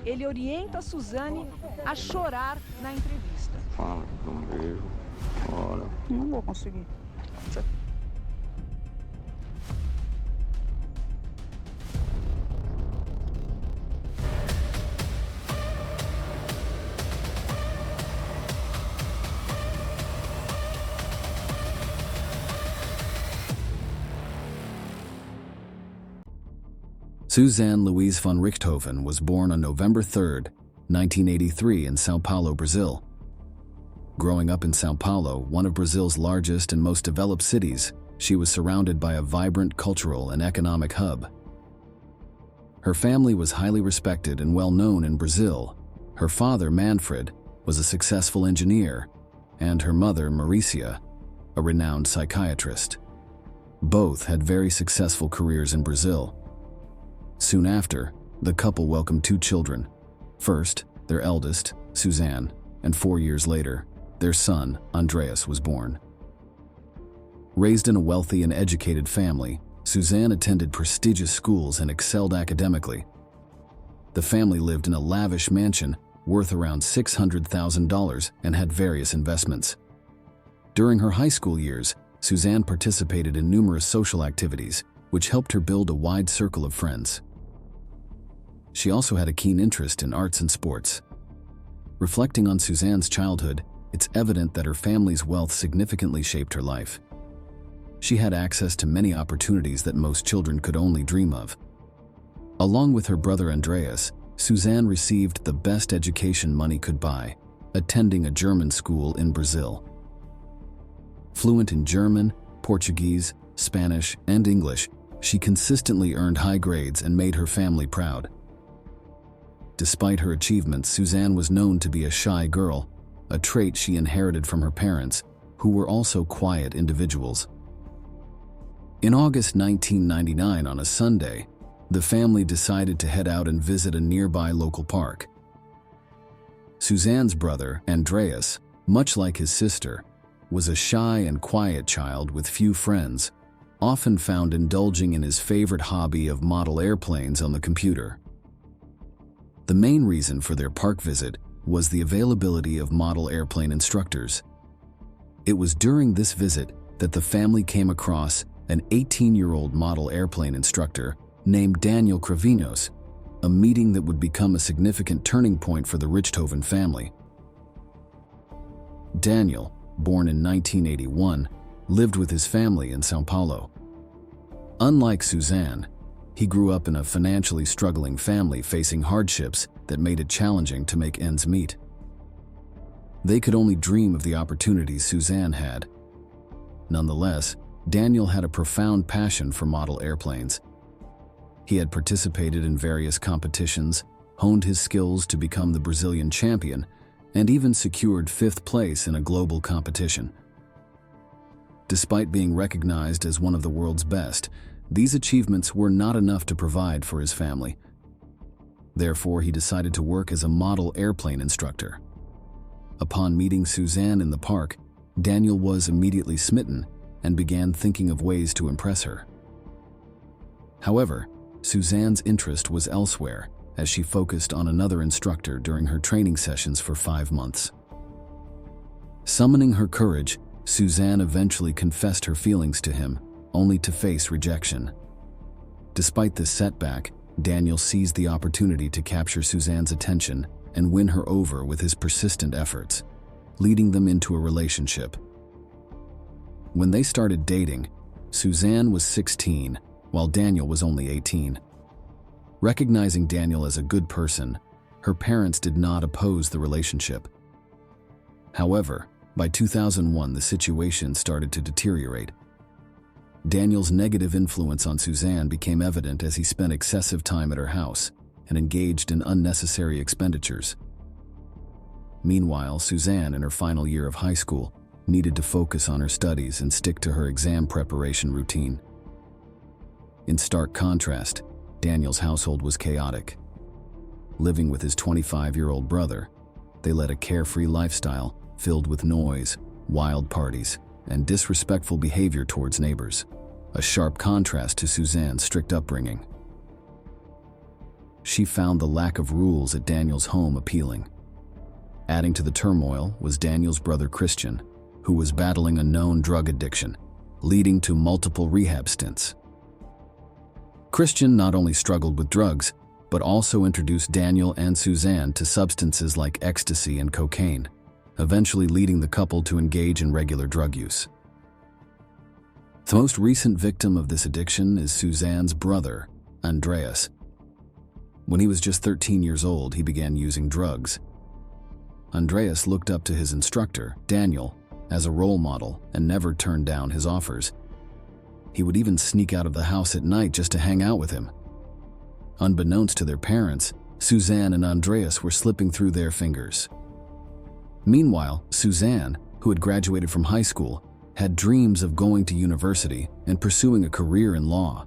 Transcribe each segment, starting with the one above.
ele orienta Suzanne a chorar na entrevista. Fala, não vejo. Ora. Não vou conseguir. Suzanne Louise Von Richthofen was born on November 3, 1983 in São Paulo, Brazil. Growing up in São Paulo, one of Brazil's largest and most developed cities, she was surrounded by a vibrant cultural and economic hub. Her family was highly respected and well known in Brazil. Her father, Manfred, was a successful engineer, and her mother, Mauricia, a renowned psychiatrist. Both had very successful careers in Brazil. Soon after, the couple welcomed 2 children. First, their eldest, Suzanne, and 4 years later, their son, Andreas, was born. Raised in a wealthy and educated family, Suzanne attended prestigious schools and excelled academically. The family lived in a lavish mansion worth around $600,000 and had various investments. During her high school years, Suzanne participated in numerous social activities, which helped her build a wide circle of friends. She also had a keen interest in arts and sports. Reflecting on Suzanne's childhood, it's evident that her family's wealth significantly shaped her life. She had access to many opportunities that most children could only dream of. Along with her brother Andreas, Suzanne received the best education money could buy, attending a German school in Brazil. Fluent in German, Portuguese, Spanish, and English, she consistently earned high grades and made her family proud. Despite her achievements, Suzanne was known to be a shy girl, a trait she inherited from her parents, who were also quiet individuals. In August 1999, on a Sunday, the family decided to head out and visit a nearby local park. Suzanne's brother, Andreas, much like his sister, was a shy and quiet child with few friends, often found indulging in his favorite hobby of model airplanes on the computer. The main reason for their park visit was the availability of model airplane instructors. It was during this visit that the family came across an 18-year-old model airplane instructor named Daniel Cravinhos, a meeting that would become a significant turning point for the Richthofen family. Daniel, born in 1981, lived with his family in São Paulo. Unlike Suzanne, he grew up in a financially struggling family facing hardships that made it challenging to make ends meet. They could only dream of the opportunities Suzanne had. Nonetheless, Daniel had a profound passion for model airplanes. He had participated in various competitions, honed his skills to become the Brazilian champion, and even secured 5th place in a global competition. Despite being recognized as one of the world's best, these achievements were not enough to provide for his family. Therefore, he decided to work as a model airplane instructor. Upon meeting Suzanne in the park, Daniel was immediately smitten and began thinking of ways to impress her. However, Suzanne's interest was elsewhere, as she focused on another instructor during her training sessions for 5 months. Summoning her courage, Suzanne eventually confessed her feelings to him, only to face rejection. Despite this setback, Daniel seized the opportunity to capture Suzanne's attention and win her over with his persistent efforts, leading them into a relationship. When they started dating, Suzanne was 16, while Daniel was only 18. Recognizing Daniel as a good person, her parents did not oppose the relationship. However, by 2001, the situation started to deteriorate. Daniel's negative influence on Suzanne became evident as he spent excessive time at her house and engaged in unnecessary expenditures. Meanwhile, Suzanne, in her final year of high school, needed to focus on her studies and stick to her exam preparation routine. In stark contrast, Daniel's household was chaotic. Living with his 25-year-old brother, they led a carefree lifestyle filled with noise, wild parties, and disrespectful behavior towards neighbors, a sharp contrast to Suzanne's strict upbringing. she found the lack of rules at Daniel's home appealing. Adding to the turmoil was Daniel's brother Christian, who was battling a known drug addiction, leading to multiple rehab stints. Christian not only struggled with drugs, but also introduced Daniel and Suzanne to substances like ecstasy and cocaine, eventually leading the couple to engage in regular drug use. The most recent victim of this addiction is Suzanne's brother, Andreas. When he was just 13 years old, he began using drugs. Andreas looked up to his instructor, Daniel, as a role model and never turned down his offers. He would even sneak out of the house at night just to hang out with him. Unbeknownst to their parents, Suzanne and Andreas were slipping through their fingers. Meanwhile, Suzanne, who had graduated from high school, had dreams of going to university and pursuing a career in law.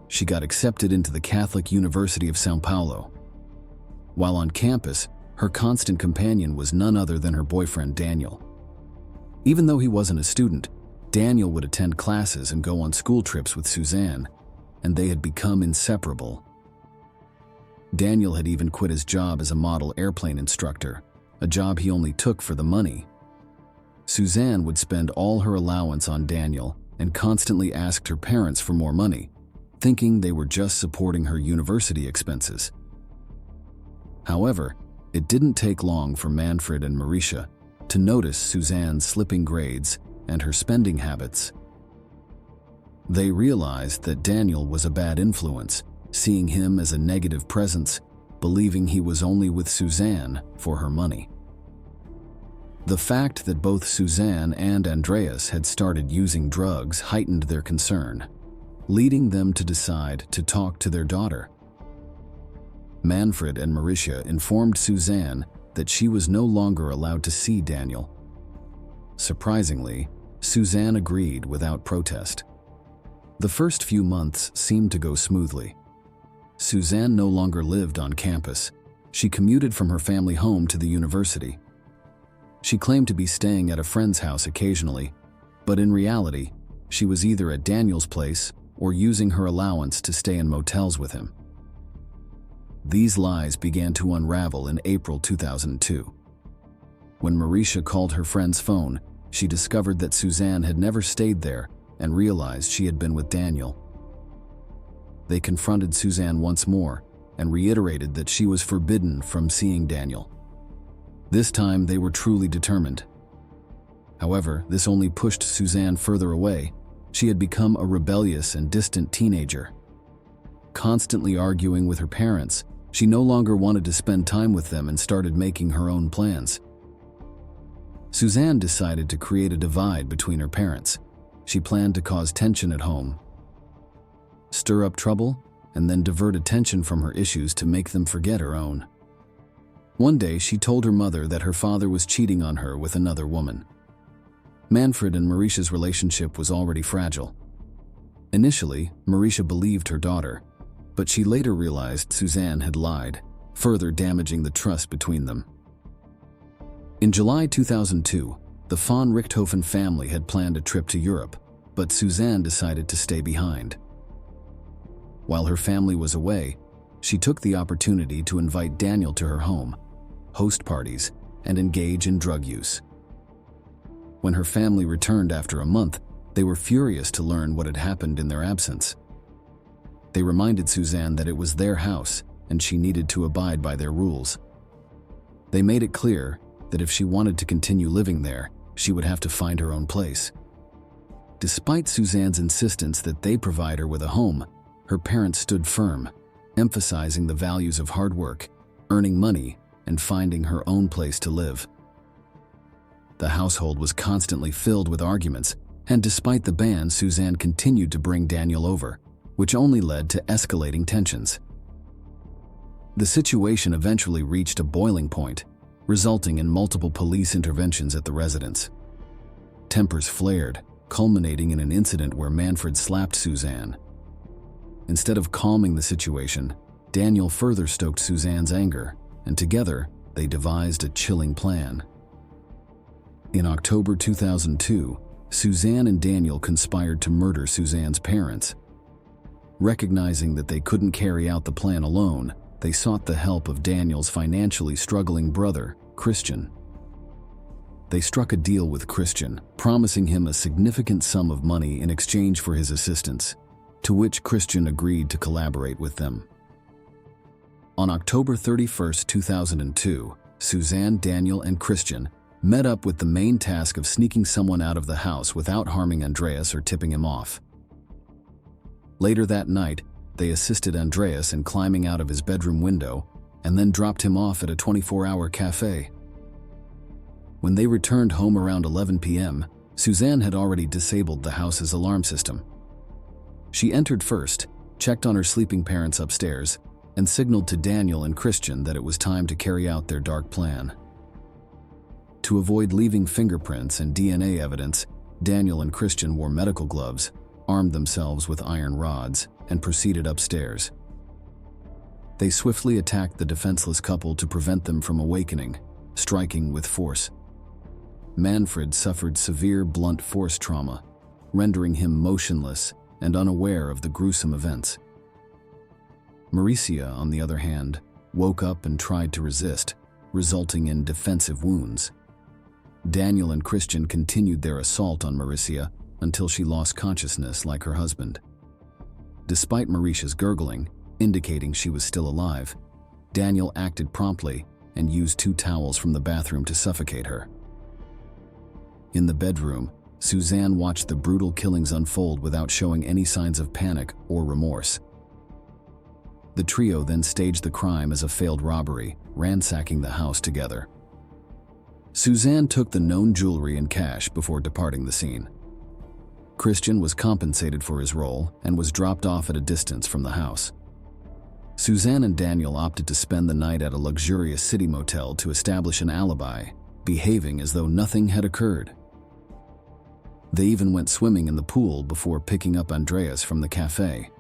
She got accepted into the Catholic University of São Paulo. While on campus, her constant companion was none other than her boyfriend Daniel. Even though he wasn't a student, Daniel would attend classes and go on school trips with Suzanne, and they had become inseparable. Daniel had even quit his job as a model airplane instructor, a job he only took for the money. Suzanne would spend all her allowance on Daniel and constantly asked her parents for more money, thinking they were just supporting her university expenses. However, it didn't take long for Manfred and Mauricia to notice Suzanne's slipping grades and her spending habits. They realized that Daniel was a bad influence, seeing him as a negative presence, believing he was only with Suzanne for her money. The fact that both Suzanne and Andreas had started using drugs heightened their concern, leading them to decide to talk to their daughter. Manfred and Mauricia informed Suzanne that she was no longer allowed to see Daniel. Surprisingly, Suzanne agreed without protest. The first few months seemed to go smoothly. Suzanne no longer lived on campus. She commuted from her family home to the university. She claimed to be staying at a friend's house occasionally, but in reality, she was either at Daniel's place or using her allowance to stay in motels with him. These lies began to unravel in April 2002. When Mauricia called her friend's phone, she discovered that Suzanne had never stayed there and realized she had been with Daniel. They confronted Suzanne once more and reiterated that she was forbidden from seeing Daniel. This time they were truly determined. However, this only pushed Suzanne further away. She had become a rebellious and distant teenager. Constantly arguing with her parents, she no longer wanted to spend time with them and started making her own plans. Suzanne decided to create a divide between her parents. She planned to cause tension at home, stir up trouble, and then divert attention from her issues to make them forget her own. One day, she told her mother that her father was cheating on her with another woman. Manfred and Mauricia's relationship was already fragile. Initially, Mauricia believed her daughter, but she later realized Suzanne had lied, further damaging the trust between them. In July 2002, the Von Richthofen family had planned a trip to Europe, but Suzanne decided to stay behind. While her family was away, she took the opportunity to invite Daniel to her home, host parties, and engage in drug use. When her family returned after a month, they were furious to learn what had happened in their absence. They reminded Suzanne that it was their house and she needed to abide by their rules. They made it clear that if she wanted to continue living there, she would have to find her own place. Despite Suzanne's insistence that they provide her with a home, her parents stood firm, emphasizing the values of hard work, earning money, and finding her own place to live. The household was constantly filled with arguments, and despite the ban, Suzanne continued to bring Daniel over, which only led to escalating tensions. The situation eventually reached a boiling point, resulting in multiple police interventions at the residence. Tempers flared, culminating in an incident where Manfred slapped Suzanne. Instead of calming the situation, Daniel further stoked Suzanne's anger, and together, they devised a chilling plan. In October 2002, Suzanne and Daniel conspired to murder Suzanne's parents. Recognizing that they couldn't carry out the plan alone, they sought the help of Daniel's financially struggling brother, Christian. They struck a deal with Christian, promising him a significant sum of money in exchange for his assistance, to which Christian agreed to collaborate with them. On October 31, 2002, Suzanne, Daniel, and Christian met up with the main task of sneaking someone out of the house without harming Andreas or tipping him off. Later that night, they assisted Andreas in climbing out of his bedroom window and then dropped him off at a 24-hour cafe. When they returned home around 11 p.m., Suzanne had already disabled the house's alarm system. She entered first, checked on her sleeping parents upstairs, and signaled to Daniel and Christian that it was time to carry out their dark plan. To avoid leaving fingerprints and DNA evidence, Daniel and Christian wore medical gloves, armed themselves with iron rods, and proceeded upstairs. They swiftly attacked the defenseless couple to prevent them from awakening, striking with force. Manfred suffered severe blunt force trauma, rendering him motionless and unaware of the gruesome events. Mauricia, on the other hand, woke up and tried to resist, resulting in defensive wounds. Daniel and Christian continued their assault on Mauricia until she lost consciousness like her husband. Despite Mauricia's gurgling, indicating she was still alive, Daniel acted promptly and used 2 towels from the bathroom to suffocate her. In the bedroom, Suzanne watched the brutal killings unfold without showing any signs of panic or remorse. The trio then staged the crime as a failed robbery, ransacking the house together. Suzanne took the known jewelry and cash before departing the scene. Christian was compensated for his role and was dropped off at a distance from the house. Suzanne and Daniel opted to spend the night at a luxurious city motel to establish an alibi, behaving as though nothing had occurred. They even went swimming in the pool before picking up Andreas from the cafe.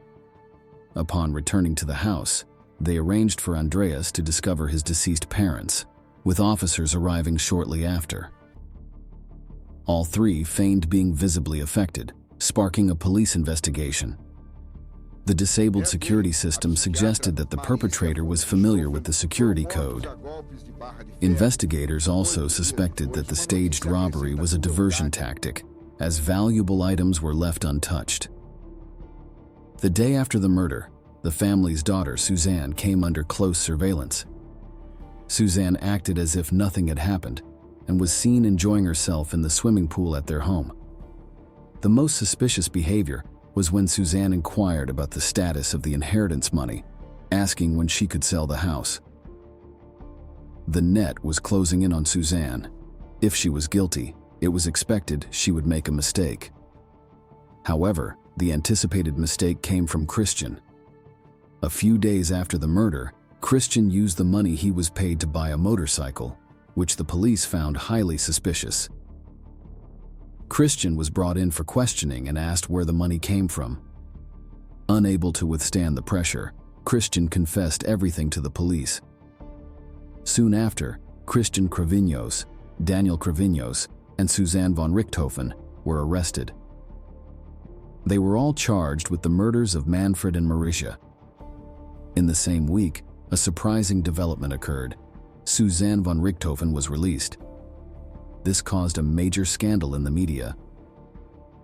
Upon returning to the house, they arranged for Andreas to discover his deceased parents, with officers arriving shortly after. All 3 feigned being visibly affected, sparking a police investigation. The disabled security system suggested that the perpetrator was familiar with the security code. Investigators also suspected that the staged robbery was a diversion tactic, as valuable items were left untouched. The day after the murder, the family's daughter, Suzanne, came under close surveillance. Suzanne acted as if nothing had happened and was seen enjoying herself in the swimming pool at their home. The most suspicious behavior was when Suzanne inquired about the status of the inheritance money, asking when she could sell the house. The net was closing in on Suzanne. If she was guilty, it was expected she would make a mistake. However, the anticipated mistake came from Christian. A few days after the murder, Christian used the money he was paid to buy a motorcycle, which the police found highly suspicious. Christian was brought in for questioning and asked where the money came from. Unable to withstand the pressure, Christian confessed everything to the police. Soon after, Christian Cravinhos, Daniel Cravinhos, and Suzanne Von Richthofen were arrested. They were all charged with the murders of Manfred and Mauricia. In the same week, a surprising development occurred. Suzanne Von Richthofen was released. This caused a major scandal in the media.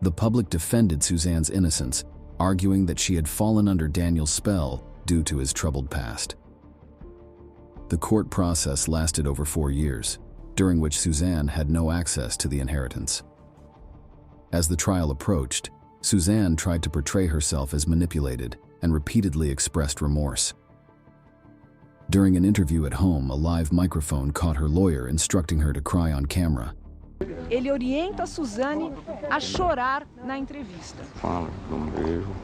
The public defended Suzanne's innocence, arguing that she had fallen under Daniel's spell due to his troubled past. The court process lasted over 4 years, during which Suzanne had no access to the inheritance. As the trial approached, Suzanne tried to portray herself as manipulated and repeatedly expressed remorse. During an interview at home, a live microphone caught her lawyer instructing her to cry on camera. Ele orienta Suzanne a chorar na entrevista. Fala, dá beijo,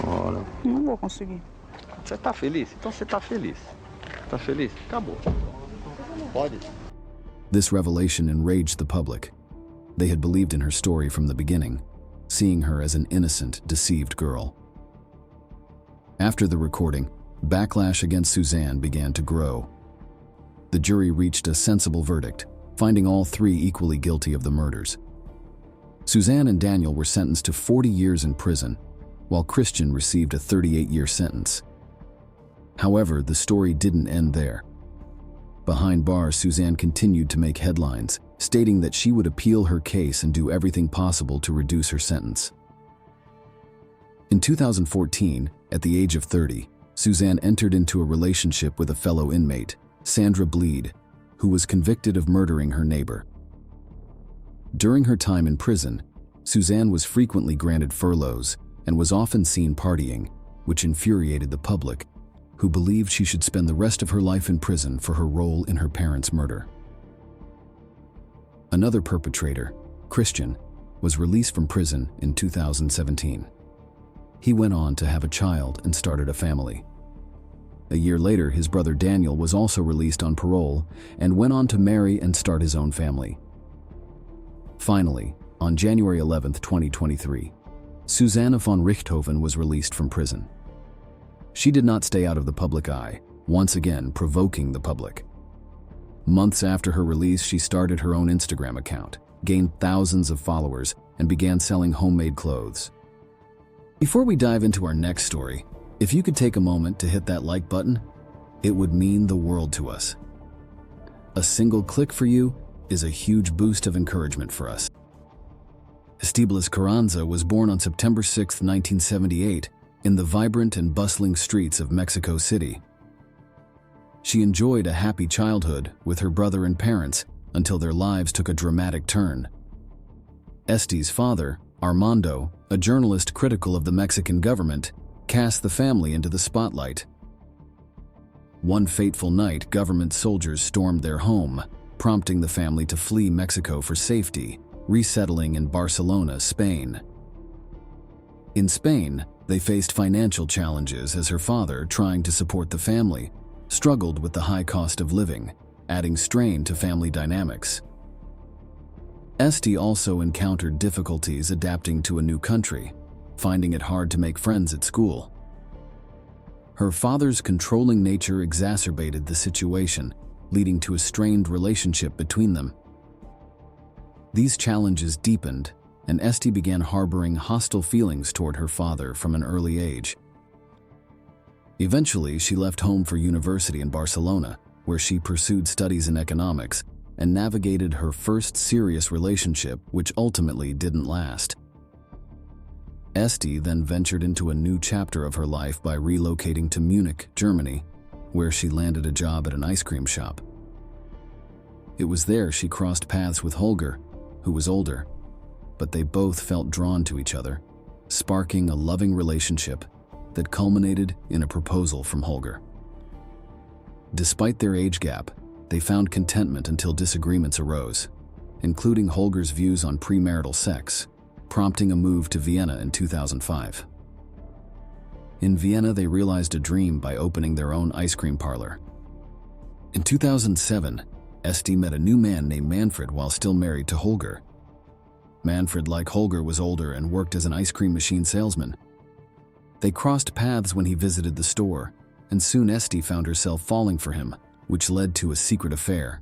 chora. Não vou conseguir. Você tá feliz? Então você tá feliz. Tá feliz? Acabou. Pode. This revelation enraged the public. They had believed in her story from the beginning, seeing her as an innocent, deceived girl. After the recording, backlash against Suzanne began to grow. The jury reached a sensible verdict, finding all 3 equally guilty of the murders. Suzanne and Daniel were sentenced to 40 years in prison, while Christian received a 38-year sentence. However, the story didn't end there. Behind bars, Suzanne continued to make headlines, stating that she would appeal her case and do everything possible to reduce her sentence. In 2014, at the age of 30, Suzanne entered into a relationship with a fellow inmate, Sandra Bleed, who was convicted of murdering her neighbor. During her time in prison, Suzanne was frequently granted furloughs and was often seen partying, which infuriated the public, who believed she should spend the rest of her life in prison for her role in her parents' murder. Another perpetrator, Christian, was released from prison in 2017. He went on to have a child and started a family. A year later, his brother Daniel was also released on parole and went on to marry and start his own family. Finally, on January 11, 2023, Suzanne Von Richthofen was released from prison. She did not stay out of the public eye, once again provoking the public. Months after her release, she started her own Instagram account, gained thousands of followers, and began selling homemade clothes. Before we dive into our next story, if you could take a moment to hit that like button, it would mean the world to us. A single click for you is a huge boost of encouragement for us. Estibaliz Carranza was born on September 6, 1978, in the vibrant and bustling streets of Mexico City. She enjoyed a happy childhood with her brother and parents until their lives took a dramatic turn. Esti's father, Armando, a journalist critical of the Mexican government, cast the family into the spotlight. One fateful night, government soldiers stormed their home, prompting the family to flee Mexico for safety, resettling in Barcelona, Spain. In Spain, they faced financial challenges as her father, trying to support the family, struggled with the high cost of living, adding strain to family dynamics. Esti also encountered difficulties adapting to a new country, finding it hard to make friends at school. Her father's controlling nature exacerbated the situation, leading to a strained relationship between them. These challenges deepened, and Esti began harboring hostile feelings toward her father from an early age. Eventually, she left home for university in Barcelona, where she pursued studies in economics and navigated her first serious relationship, which ultimately didn't last. Esti then ventured into a new chapter of her life by relocating to Munich, Germany, where she landed a job at an ice cream shop. It was there she crossed paths with Holger, who was older, but they both felt drawn to each other, sparking a loving relationship that culminated in a proposal from Holger. Despite their age gap, they found contentment until disagreements arose, including Holger's views on premarital sex, prompting a move to Vienna in 2005. In Vienna, they realized a dream by opening their own ice cream parlor. In 2007, Esti met a new man named Manfred while still married to Holger. Manfred, like Holger, was older and worked as an ice cream machine salesman. They crossed paths when he visited the store, and soon Esti found herself falling for him, which led to a secret affair.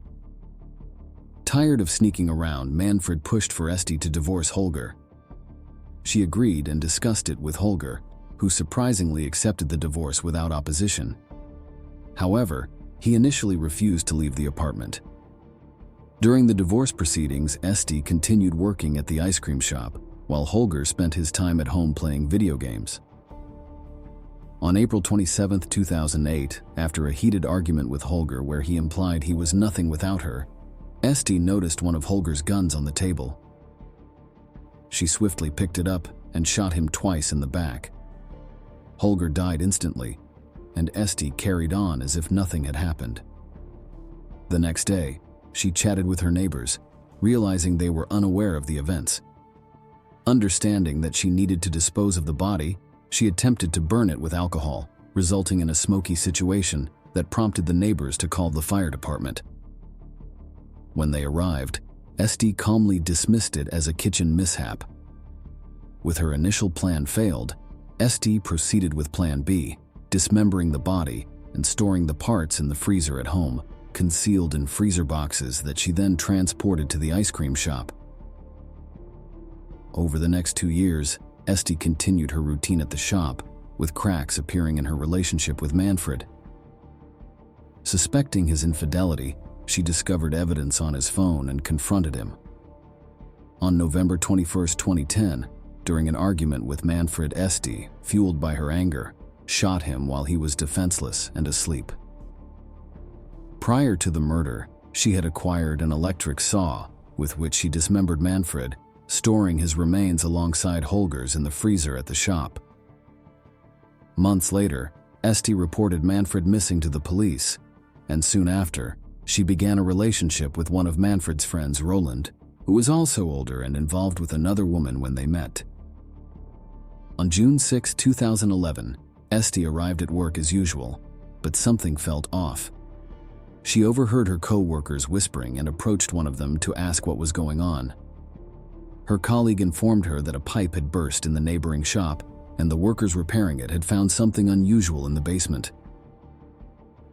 Tired of sneaking around, Manfred pushed for Esti to divorce Holger. She agreed and discussed it with Holger, who surprisingly accepted the divorce without opposition. However, he initially refused to leave the apartment. During the divorce proceedings, Esti continued working at the ice cream shop, while Holger spent his time at home playing video games. On April 27, 2008, after a heated argument with Holger where he implied he was nothing without her, Esti noticed one of Holger's guns on the table. She swiftly picked it up and shot him twice in the back. Holger died instantly, and Esti carried on as if nothing had happened. The next day, she chatted with her neighbors, realizing they were unaware of the events. Understanding that she needed to dispose of the body, she attempted to burn it with alcohol, resulting in a smoky situation that prompted the neighbors to call the fire department. When they arrived, Esti calmly dismissed it as a kitchen mishap. With her initial plan failed, Esti proceeded with Plan B, dismembering the body and storing the parts in the freezer at home, concealed in freezer boxes that she then transported to the ice cream shop. Over the next 2 years, Esti continued her routine at the shop, with cracks appearing in her relationship with Manfred. Suspecting his infidelity, she discovered evidence on his phone and confronted him. On November 21, 2010, during an argument with Manfred, Esti, fueled by her anger, shot him while he was defenseless and asleep. Prior to the murder, she had acquired an electric saw with which she dismembered Manfred, storing his remains alongside Holger's in the freezer at the shop. Months later, Esti reported Manfred missing to the police, and soon after, she began a relationship with one of Manfred's friends, Roland, who was also older and involved with another woman when they met. On June 6, 2011, Esti arrived at work as usual, but something felt off. She overheard her co-workers whispering and approached one of them to ask what was going on. Her colleague informed her that a pipe had burst in the neighboring shop, and the workers repairing it had found something unusual in the basement.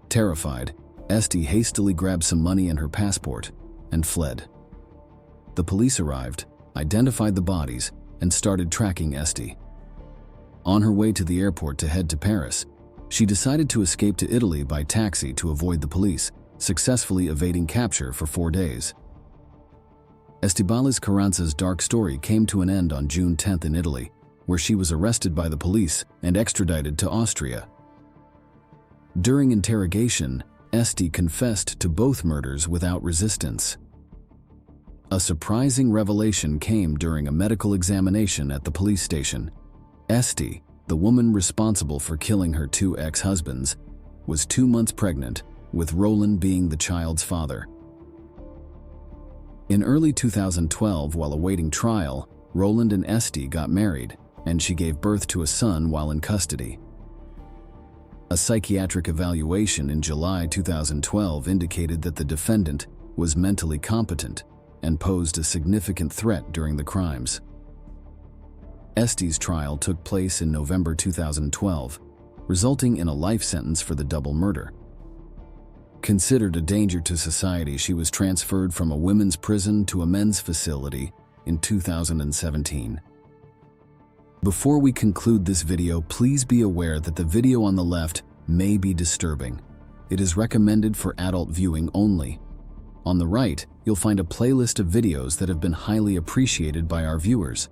Terrified, Esti hastily grabbed some money and her passport and fled. The police arrived, identified the bodies, and started tracking Esti. On her way to the airport to head to Paris, she decided to escape to Italy by taxi to avoid the police, successfully evading capture for 4 days. Estibaliz Carranza's dark story came to an end on June 10 in Italy, where she was arrested by the police and extradited to Austria. During interrogation, Esti confessed to both murders without resistance. A surprising revelation came during a medical examination at the police station. Esti, the woman responsible for killing her 2 ex-husbands, was 2 months pregnant, with Roland being the child's father. In early 2012, while awaiting trial, Roland and Esti got married, and she gave birth to a son while in custody. A psychiatric evaluation in July 2012 indicated that the defendant was mentally competent and posed a significant threat during the crimes. Esti's trial took place in November 2012, resulting in a life sentence for the double murder. Considered a danger to society, she was transferred from a women's prison to a men's facility in 2017. Before we conclude this video, please be aware that the video on the left may be disturbing. It is recommended for adult viewing only. On the right, you'll find a playlist of videos that have been highly appreciated by our viewers.